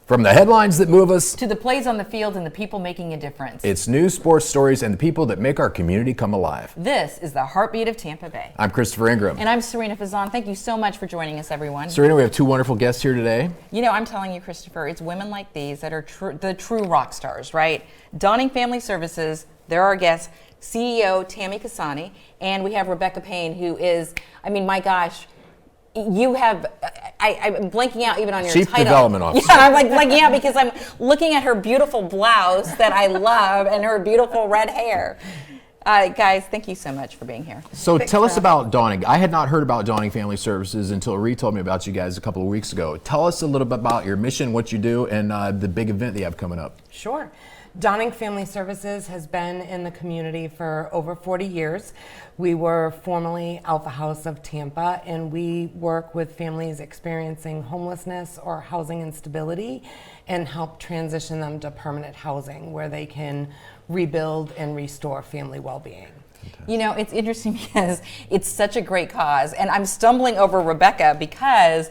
From the headlines that move us to the plays on the field and the people making a difference. It's news, sports, stories, and the people that make our community come alive. This is the Heartbeat of Tampa Bay. I'm Christopher Ingram. And I'm Sarina Fazan. Thank you so much for joining us, everyone. Sarina, we have two wonderful guests here today. You know, I'm telling you, Christopher, it's women like these that are the true rock stars, right? Dawning Family Services, they're our guests, CEO Tammi Casagni, and we have Rebecca Payne, who is, I mean, my gosh, you have, I'm blanking out even on your Chief title. Development Officer. Yeah, I'm like blanking out because I'm looking at her beautiful blouse that I love and her beautiful red hair. Guys, thank you so much for being here. So tell us about Dawning. I had not heard about Dawning Family Services until Ree told me about you guys a couple of weeks ago. Tell us a little bit about your mission, what you do, and the big event that you have coming up. Sure. Dawning Family Services has been in the community for over 40 years. We were formerly Alpha House of Tampa, and we work with families experiencing homelessness or housing instability and help transition them to permanent housing where they can rebuild and restore family well-being. You know, it's interesting because it's such a great cause, and I'm stumbling over Rebecca because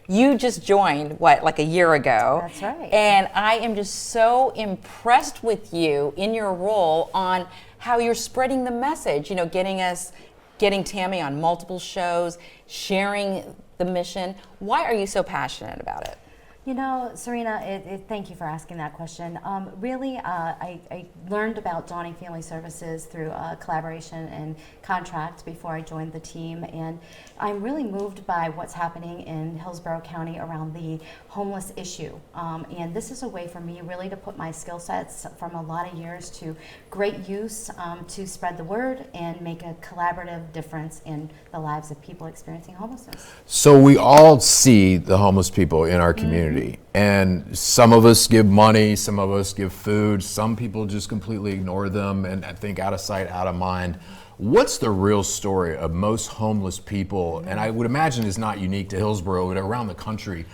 you just joined, what, like a year ago? That's right. And I am just so impressed with you in your role on how you're spreading the message, you know, getting Tammi on multiple shows, sharing the mission. Why are you so passionate about it? You know, Sarina, thank you for asking that question. Really, I learned about Dawning Family Services through a collaboration and contract before I joined the team, and I'm really moved by what's happening in Hillsborough County around the homeless issue. And this is a way for me really to put my skill sets from a lot of years to great use to spread the word and make a collaborative difference in the lives of people experiencing homelessness. So we all see the homeless people in our community. And some of us give money, some of us give food, some people just completely ignore them and think out of sight, out of mind. What's the real story of most homeless people? And I would imagine it's not unique to Hillsborough, but around the country.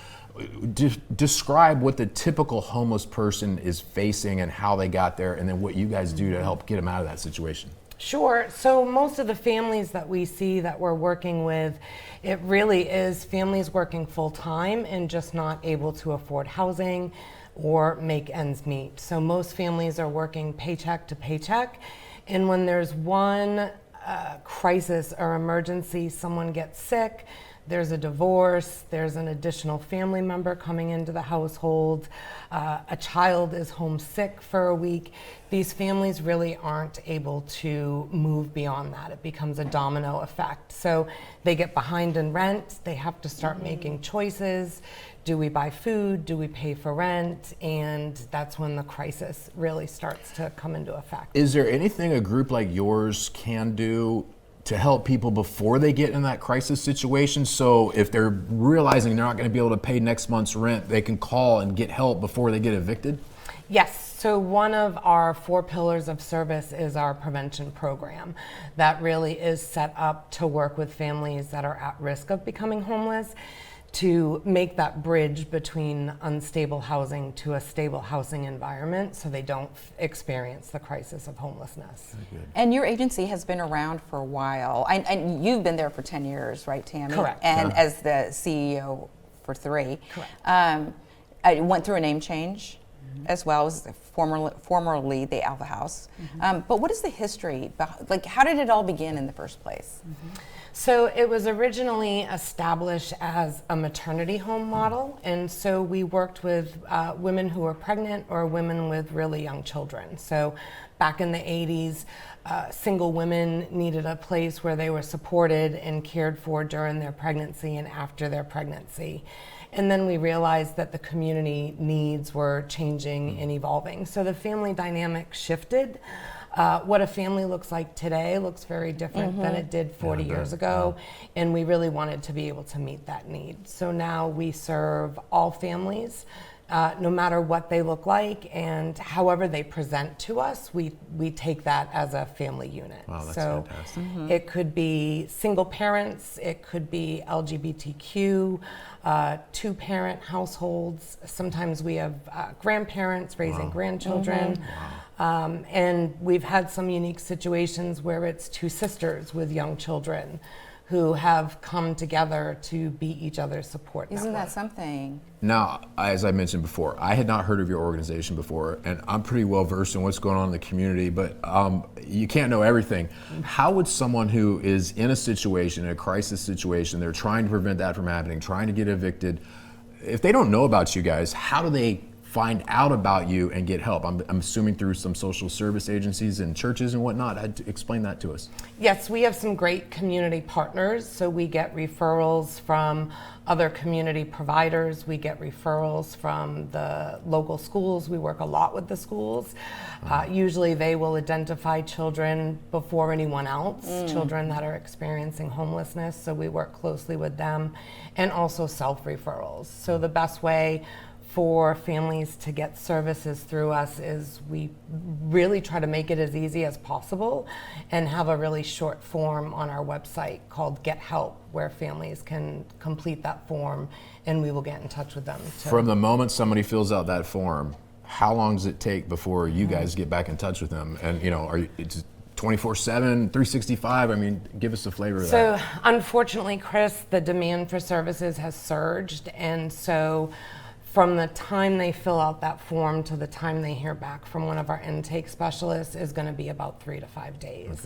Describe what the typical homeless person is facing and how they got there, and then what you guys do to help get them out of that situation. Sure. So most of the families that we see that we're working with, it really is families working full time and just not able to afford housing or make ends meet. So most families are working paycheck to paycheck. And when there's one crisis or emergency, someone gets sick, there's a divorce, there's an additional family member coming into the household, a child is homesick for a week, these families really aren't able to move beyond that. It becomes a domino effect. So they get behind in rent, they have to start making choices. Do we buy food? Do we pay for rent? And that's when the crisis really starts to come into effect. Is there anything a group like yours can do to help people before they get in that crisis situation? So if they're realizing they're not going to be able to pay next month's rent, they can call and get help before they get evicted? Yes. So one of our 4 pillars of service is our prevention program that really is set up to work with families that are at risk of becoming homeless, to make that bridge between unstable housing to a stable housing environment so they don't experience the crisis of homelessness. And your agency has been around for a while, and you've been there for 10 years, right, Tammi? Correct. And as the CEO for 3. Correct. I went through a name change as well as formerly the Alpha House. But what is the history? Like, how did it all begin in the first place? So it was originally established as a maternity home model, and so we worked with women who were pregnant or women with really young children. So back in the 80s, single women needed a place where they were supported and cared for during their pregnancy and after their pregnancy. And then we realized that the community needs were changing and evolving. So the family dynamic shifted. What a family looks like today looks very different than it did 40 years ago, and we really wanted to be able to meet that need. So now we serve all families, no matter what they look like, and however they present to us, we take that as a family unit. Wow, that's so fantastic. It could be single parents, it could be LGBTQ, 2-parent households. Sometimes we have grandparents raising grandchildren. And we've had some unique situations where it's 2 sisters with young children who have come together to be each other's support Isn't network. that something? Now, as I mentioned before, I had not heard of your organization before, and I'm pretty well versed in what's going on in the community, but you can't know everything. How would someone who is in a situation, a crisis situation, they're trying to prevent that from happening, trying to get evicted, if they don't know about you guys, how do they find out about you and get help? I'm assuming through some social service agencies and churches and whatnot. Explain that to us. Yes, we have some great community partners. So we get referrals from other community providers. We get referrals from the local schools. We work a lot with the schools. Usually they will identify children before anyone else, children that are experiencing homelessness. So we work closely with them, and also self-referrals. So the best way for families to get services through us is we really try to make it as easy as possible and have a really short form on our website called Get Help, where families can complete that form and we will get in touch with them. From the moment somebody fills out that form, how long does it take before you guys get back in touch with them? And are you, it's 24/7, 365? I mean, give us a flavor of that. So unfortunately, Chris, the demand for services has surged, and so from the time they fill out that form to the time they hear back from one of our intake specialists is going to be about 3 to 5 days.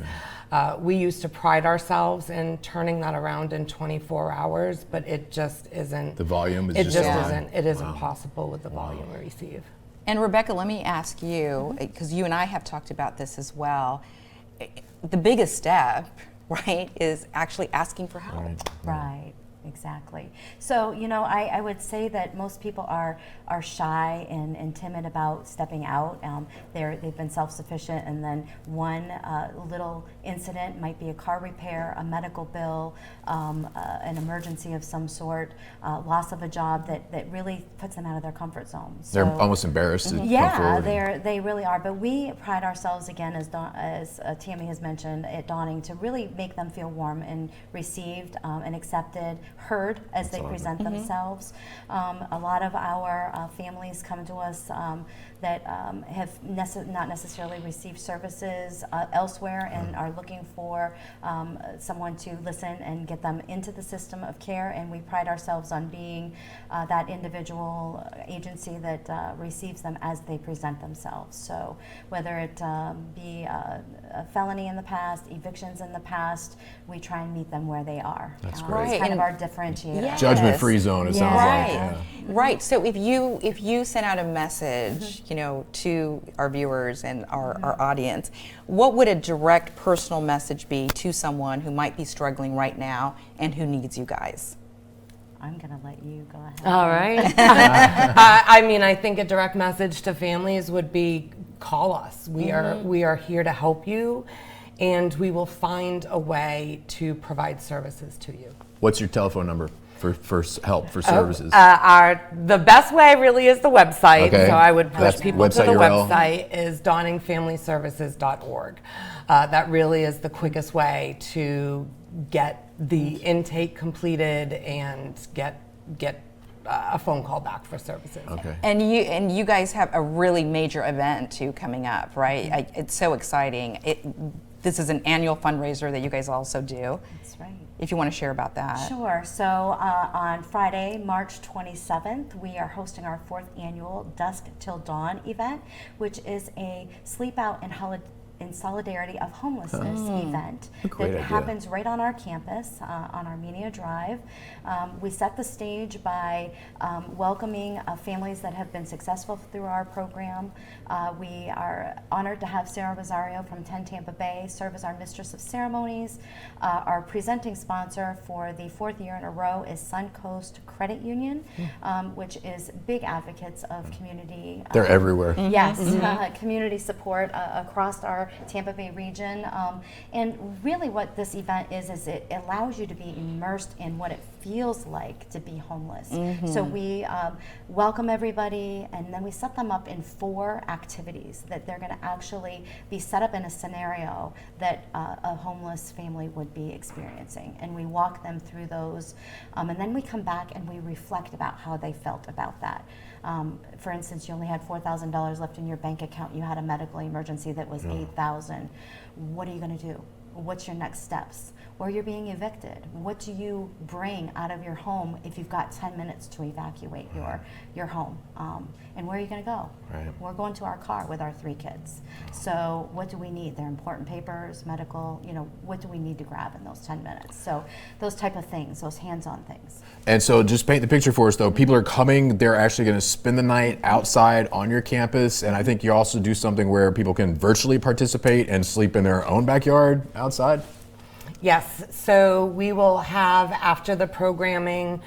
Okay. We used to pride ourselves in turning that around in 24 hours, but it just isn't. The volume is It just just not- isn't. It isn't possible with the volume we receive. And Rebecca, let me ask you, because you and I have talked about this as well. The biggest step, right, is actually asking for help. Right, exactly. So, I would say that most people are shy and timid about stepping out. They've been self-sufficient, and then one little incident might be a car repair, a medical bill, an emergency of some sort, loss of a job that really puts them out of their comfort zone. They're almost embarrassed to come Yeah, forward. they really are. But we pride ourselves, again, as Tammi has mentioned, at Dawning, to really make them feel warm and received and accepted, heard as they present themselves. A lot of our families come to us that have not necessarily received services elsewhere and are looking for someone to listen and get them into the system of care. And we pride ourselves on being that individual agency that receives them as they present themselves. So whether it be a felony in the past, evictions in the past, we try and meet them where they are. That's great. It's kind of our differentiator. Yes. Judgment-free zone, it sounds like. Right, Yeah. right. So if you sent out a message, to our viewers and our audience, what would a direct personal message be to someone who might be struggling right now and who needs you guys? I'm going to let you go ahead. All right. I think a direct message to families would be call us. We are here to help you, and we will find a way to provide services to you. What's your telephone number for help, for services? The best way really is the website. Okay. So I would push That's people to website the URL? website is dawningfamilyservices.org. That really is the quickest way to get the intake completed and get a phone call back for services. Okay. And you guys have a really major event too coming up, right? It's so exciting. This is an annual fundraiser that you guys also do. That's right. If you want to share about that. Sure. So on Friday, March 27th, we are hosting our 4th annual Dusk Till Dawn event, which is a sleep out and in solidarity of homelessness event great that idea. happens right on our campus on Armenia Drive. We set the stage by welcoming families that have been successful through our program. We are honored to have Sarah Rosario from 10 Tampa Bay serve as our Mistress of Ceremonies. Our presenting sponsor for the 4th year in a row is Suncoast Credit Union, which is big advocates of community. They're everywhere. Yes, community support across our Tampa Bay region. And really what this event is it allows you to be immersed in what it feels like to be homeless. So we welcome everybody, and then we set them up in 4 activities that they're going to actually be set up in a scenario that a homeless family would be experiencing. And we walk them through those, and then we come back and we reflect about how they felt about that. For instance, you only had $4,000 left in your bank account. You had a medical emergency that was $8,000. What are you going to do? what's your next steps? Or you're being evicted. What do you bring out of your home if you've got 10 minutes to evacuate your home? And where are you going to go? Right. We're going to our car with our 3 kids. So what do we need? They're important papers, medical, what do we need to grab in those 10 minutes? So those type of things, those hands-on things. And so just paint the picture for us though. People are coming, they're actually going to spend the night outside on your campus. And I think you also do something where people can virtually participate and sleep in their own backyard outside. Yes, so we will have, after the programming,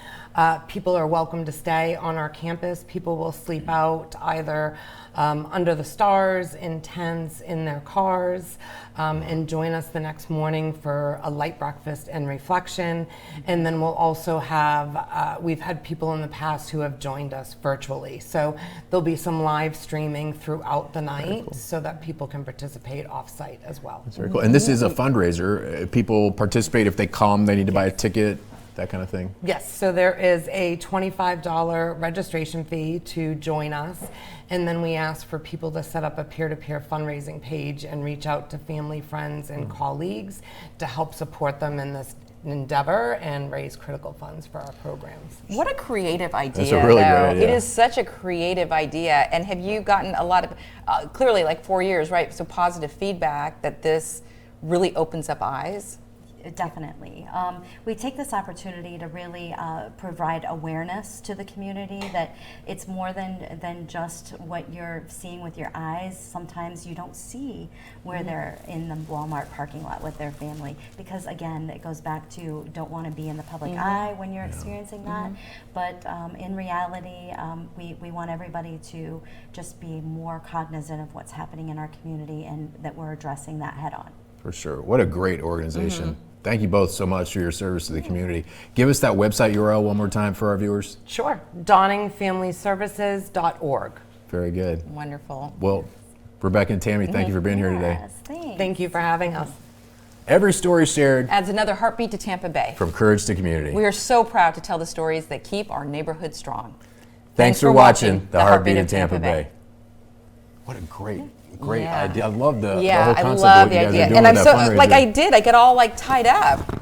people are welcome to stay on our campus. People will sleep out either under the stars, in tents, in their cars, and join us the next morning for a light breakfast and reflection. And then we'll also have, we've had people in the past who have joined us virtually. So there'll be some live streaming throughout the night so that people can participate off-site as well. That's very cool. And this is a fundraiser. People participate if they come, they need to buy a ticket, that kind of thing? Yes, so there is a $25 registration fee to join us, and then we ask for people to set up a peer-to-peer fundraising page and reach out to family, friends, and colleagues to help support them in this endeavor and raise critical funds for our programs. What a creative idea. That's a really though. good idea. It is such a creative idea. And have you gotten a lot of, clearly like 4 years, right? So positive feedback that this really opens up eyes? Definitely. We take this opportunity to really provide awareness to the community that it's more than just what you're seeing with your eyes. Sometimes you don't see where they're in the Walmart parking lot with their family because, again, it goes back to don't want to be in the public eye when you're experiencing that. But in reality, we want everybody to just be more cognizant of what's happening in our community and that we're addressing that head on. For sure. What a great organization. Thank you both so much for your service to the community. Give us that website URL one more time for our viewers. Sure, dawningfamilyservices.org. Very good. Wonderful. Well, Rebecca and Tammi, thank you for being here today. Yes, thanks. Thank you for having us. Every story shared Adds another heartbeat to Tampa Bay. from courage to community. We are so proud to tell the stories that keep our neighborhood strong. Thanks for watching The Heartbeat of Tampa Bay. What a great Yeah. idea. I love the Yeah, whole I concept of love what the you guys idea. are doing And I'm with so, that fundraiser. like I get all like tied up.